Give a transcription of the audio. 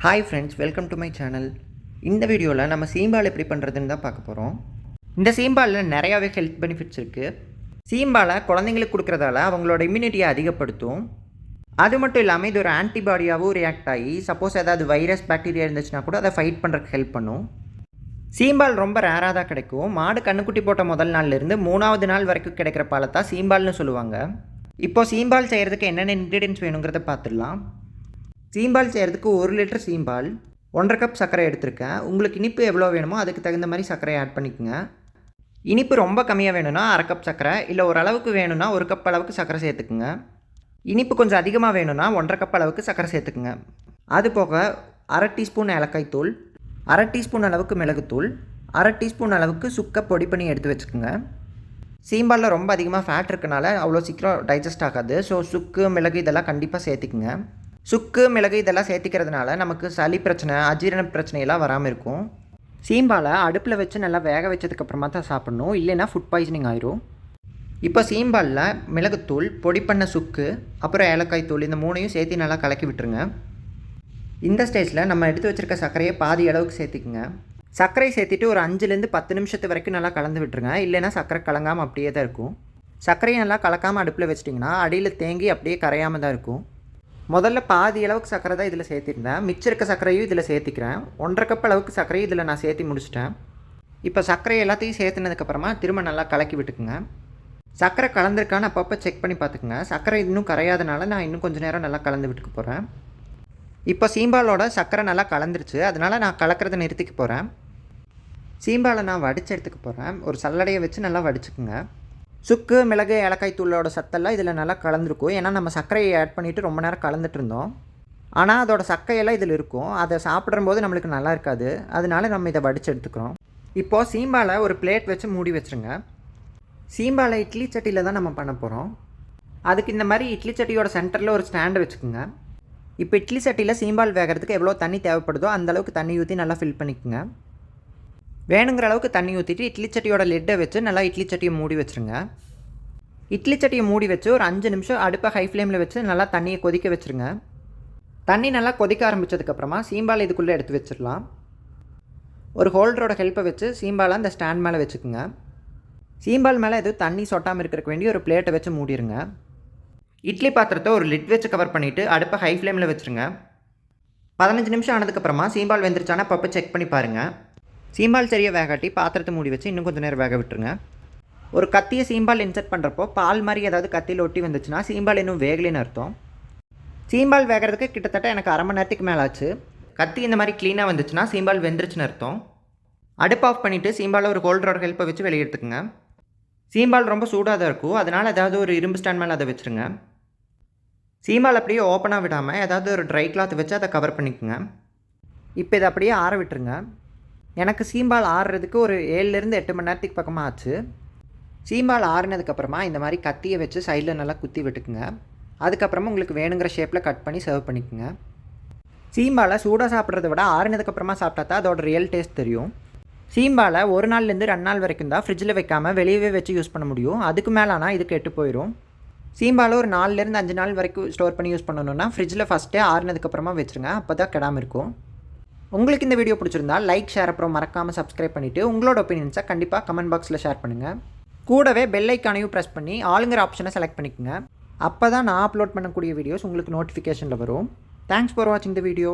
Hi friends, welcome to my channel. இந்த வீடியோவில் நம்ம சீம்பால் எப்படி பண்ணுறதுன்னு தான் பார்க்க போகிறோம். இந்த சீம்பாலில் நிறையாவே ஹெல்த் பெனிஃபிட்ஸ் இருக்குது. சீம்பாலை குழந்தைங்களுக்கு கொடுக்குறதால அவங்களோட இம்யூனிட்டியை அதிகப்படுத்தும். அது மட்டும் இல்லாமல் இது ஒரு ஆன்டிபாடியாகவும் ரியாக்ட் ஆகி சப்போஸ் ஏதாவது வைரஸ் பாக்டீரியா இருந்துச்சுன்னா கூட அதை ஃபைட் பண்ணுறதுக்கு ஹெல்ப் பண்ணும். சீம்பால் ரொம்ப ரேராக தான் கிடைக்கும். மாடு கண்ணுக்குட்டி போட்ட முதல் நாள்லேருந்து 3வது நாள் வரைக்கும் கிடைக்கிற பாலை தான் சீம்பால்னு சொல்லுவாங்க. இப்போது சீம்பால் செய்கிறதுக்கு என்னென்ன இன்க்ரீடியன்ஸ் வேணுங்கிறத பார்த்துடலாம். சீம்பால் செய்கிறதுக்கு 1 லிட்டர் சீம்பால், 1.5 கப் சர்க்கரை எடுத்திருக்கேன். உங்களுக்கு இனிப்பு எவ்வளோ வேணுமோ அதுக்கு தகுந்த மாதிரி சர்க்கரையை ஆட் பண்ணிக்கோங்க. இனிப்பு ரொம்ப கம்மியாக வேணும்னா 1/2 கப் சர்க்கரை, இல்லை ஓரளவுக்கு வேணும்னா 1 கப் அளவுக்கு சர்க்கரை சேர்த்துக்குங்க. இனிப்பு கொஞ்சம் அதிகமாக வேணும்னா 1.5 கப் அளவுக்கு சர்க்கரை சேர்த்துக்குங்க. அது போக 1/2 டீஸ்பூன் ஏலக்காய் தூள், 1/2 டீஸ்பூன் அளவுக்கு மிளகுத்தூள், 1/2 டீஸ்பூன் அளவுக்கு சுக்கை பொடி பண்ணி எடுத்து வச்சுக்கோங்க. சீம்பாலில் ரொம்ப அதிகமாக ஃபேட் இருக்கனால அவ்வளோ சீக்கிரம் டைஜஸ்ட் ஆகாது. ஸோ சுக்கு, மிளகு இதெல்லாம் கண்டிப்பாக சேர்த்துக்குங்க. சுக்கு, மிளகு இதெல்லாம் சேர்த்திக்கிறதுனால நமக்கு சளி பிரச்சனை, அஜீரண பிரச்சனையெல்லாம் வராமல் இருக்கும். சீம்பாலை அடுப்பில் வச்சு நல்லா வேக வச்சதுக்கப்புறமா தான் சாப்பிட்ணும், இல்லைன்னா ஃபுட் பாய்சனிங் ஆயிரும். இப்போ சீம்பாலில் மிளகுத்தூள், பொடி பண்ண சுக்கு, அப்புறம் ஏலக்காய் தூள் இந்த 3ஐயும் சேர்த்து நல்லா கலக்கி விட்டுருங்க. இந்த ஸ்டேஜில் நம்ம எடுத்து வச்சுருக்க சர்க்கரையை பாதி அளவுக்கு சேர்த்திக்குங்க. சர்க்கரை சேர்த்துட்டு ஒரு 5லேருந்து 10 நிமிஷத்து வரைக்கும் நல்லா கலந்து விட்டுருங்க, இல்லைன்னா சர்க்கரை கலங்காமல் அப்படியே தான் இருக்கும். சர்க்கரையை நல்லா கலக்காமல் அடுப்பில் வச்சிட்டிங்கன்னா அடியில் தேங்கி அப்படியே கரையாமல் தான் இருக்கும். முதல்ல பாதி அளவுக்கு சர்க்கரை தான் இதில் சேர்த்திருந்தேன். மிச்சம் இருக்க சர்க்கரையும் இதில் சேர்த்திக்கிறேன். 1.5 கப் அளவுக்கு சர்க்கரையும் இதில் நான் சேர்த்து முடிச்சிட்டேன். இப்போ சர்க்கரை எல்லாத்தையும் சேர்த்துனதுக்கப்புறமா திரும்ப நல்லா கலக்கி விட்டுக்குங்க. சர்க்கரை கலந்துருக்கான்னு அப்பப்போ செக் பண்ணி பார்த்துக்குங்க. சர்க்கரை இன்னும் கரையாதனால நான் இன்னும் கொஞ்சம் நேரம் நல்லா கலந்து விட்டுக்க போகிறேன். இப்போ சீம்பாலோட சர்க்கரை நல்லா கலந்துருச்சு, அதனால் நான் கலக்கிறத நிறுத்திக்க போகிறேன். சீம்பாலை நான் வடித்து எடுத்துக்க போகிறேன். ஒரு சல்லடையை வச்சு நல்லா வடிச்சுக்குங்க. சுக்கு, மிளகு, ஏலக்காய் தூளோட சத்தெல்லாம் இதில் நல்லா கலந்துருக்கும். ஏன்னா நம்ம சர்க்கரையை ஆட் பண்ணிவிட்டு ரொம்ப நேரம் கலந்துட்டு இருந்தோம். ஆனால் அதோட சக்கையெல்லாம் இதில் இருக்கும். அதை சாப்பிடும்போது நம்மளுக்கு நல்லா இருக்காது. அதனால நம்ம இதை வடித்து எடுத்துக்கிறோம். இப்போது சீம்பாலை ஒரு பிளேட் வச்சு மூடி வச்சுருங்க. சீம்பாலை இட்லி சட்டியில் தான் நம்ம பண்ண போகிறோம். அதுக்கு இந்த மாதிரி இட்லி சட்டியோட சென்டரில் ஒரு ஸ்டாண்டு வச்சுக்கோங்க. இப்போ இட்லி சட்டியில் சீம்பால் வேகிறதுக்கு எவ்வளோ தண்ணி தேவைப்படுதோ அந்தளவுக்கு தண்ணி ஊற்றி நல்லா ஃபில் பண்ணிக்கோங்க. வேணுங்கிற அளவுக்கு தண்ணி ஊற்றிட்டு இட்லி சட்டியோட லிட்டை வச்சு நல்லா இட்லி சட்டியை மூடி வச்சுருங்க. இட்லி சட்டியை மூடி வச்சு ஒரு 5 நிமிஷம் அடுப்பை ஹை ஃப்ளேமில் வச்சு நல்லா தண்ணியை கொதிக்க வச்சுருங்க. தண்ணி நல்லா கொதிக்க ஆரம்பித்ததுக்கப்புறமா சீம்பால் இதுக்குள்ளே எடுத்து வச்சிடலாம். ஒரு ஹோல்டரோட ஹெல்ப்பை வச்சு சீம்பாலை அந்த ஸ்டாண்ட் மேலே வச்சுக்கோங்க. சீம்பால் மேலே எதுவும் தண்ணி சொட்டாமல் இருக்கிறக்கு வேண்டி ஒரு பிளேட்டை வச்சு மூடிடுங்க. இட்லி பாத்திரத்தை ஒரு லிட் வச்சு கவர் பண்ணிவிட்டு அடுப்பை ஹை ஃப்ளேமில் வச்சுருங்க. 15 நிமிஷம் ஆனதுக்கப்புறமா சீம்பால் வெந்துருச்சானா அப்பப்போ செக் பண்ணி பாருங்கள். சீம்பால் சரியாக வேகாட்டி பாத்திரத்தை மூடி வச்சு இன்னும் கொஞ்சம் நேரம் வேக விட்டுருங்க. ஒரு கத்தியை சீம்பால் இன்சர்ட் பண்ணுறப்போ பால் மாதிரி ஏதாவது கத்தியில் ஒட்டி வந்துச்சுன்னா சீம்பால் இன்னும் வேகலைன்னு அர்த்தம். சீம்பால் வேகிறதுக்கு கிட்டத்தட்ட எனக்கு 1/2 மணி நேரத்துக்கு மேலே ஆச்சு. கத்தி இந்த மாதிரி க்ளீனாக வந்துச்சுன்னா சீம்பால் வெந்துருச்சுன்னு அர்த்தம். அடுப்பு ஆஃப் பண்ணிவிட்டு சீம்பாலை ஒரு ஹோல்டரோட ஹெல்ப்பை வச்சு வெளியே எடுத்துக்கோங்க. சீம்பால் ரொம்ப சூடாக தான் இருக்கும், அதனால் ஏதாவது ஒரு இரும்பு ஸ்டாண்ட் மேலே அதை வச்சுருங்க. சீம்பால் அப்படியே ஓப்பனாக விடாமல் ஏதாவது ஒரு ட்ரை கிளாத் வச்சு அதை கவர் பண்ணிக்கோங்க. இப்போ இதை அப்படியே ஆற விட்டுருங்க. எனக்கு சீம்பால் ஆறுறதுக்கு ஒரு 7லேருந்து 8 மணி நேரத்துக்கு பக்கமாக ஆச்சு. சீம்பால் ஆறுனதுக்கப்புறமா இந்த மாதிரி கத்தியை வச்சு சைடில் நல்லா குத்தி விட்டுக்குங்க. அதுக்கப்புறமா உங்களுக்கு வேணுங்கிற ஷேப்பில் கட் பண்ணி சர்வ் பண்ணிக்கோங்க. சீம்பாலை சூடாக சாப்பிட்றத விட ஆறுனதுக்கப்புறமா சாப்பிட்டா தான் அதோட ரியல் டேஸ்ட் தெரியும். சீம்பாலை 1 நாள்லேருந்து 2 நாள் வரைக்கும் தான் ஃப்ரிட்ஜில் வைக்காமல் வெளியவே வச்சு யூஸ் பண்ண முடியும். அதுக்கு மேலானா இது கெட்டு போயிடும். சீம்பாலை ஒரு 4லேருந்து 5 நாள் வரைக்கும் ஸ்டோர் பண்ணி யூஸ் பண்ணணுன்னா ஃப்ரிட்ஜில் ஃபஸ்ட்டே ஆறுனதுக்கப்புறமா வச்சுருங்க. அப்போ தான் கெடாமல் இருக்கும். உங்களுக்கு இந்த வீடியோ பிடிச்சிருந்தா லைக், ஷேர், அப்புறம் மறக்காமல் சப்ஸ்கிரைப் பண்ணிவிட்டு உங்களோட ஒப்பீனியன்ஸை கண்டிப்பாக கமெண்ட் பாக்ஸில் ஷேர் பண்ணுங்கள். கூடவே பெல் ஐக்கானையும் ப்ரெஸ் பண்ணி ஆளுங்கிற ஆப்ஷனை செலக்ட் பண்ணிக்கோங்க. அப்போ தான் நான் அப்லோட் பண்ணக்கூடிய வீடியோஸ் உங்களுக்கு நோட்டிஃபிகேஷனில் வரும். தேங்க்ஸ் ஃபார் வாட்சிங் த வீடியோ.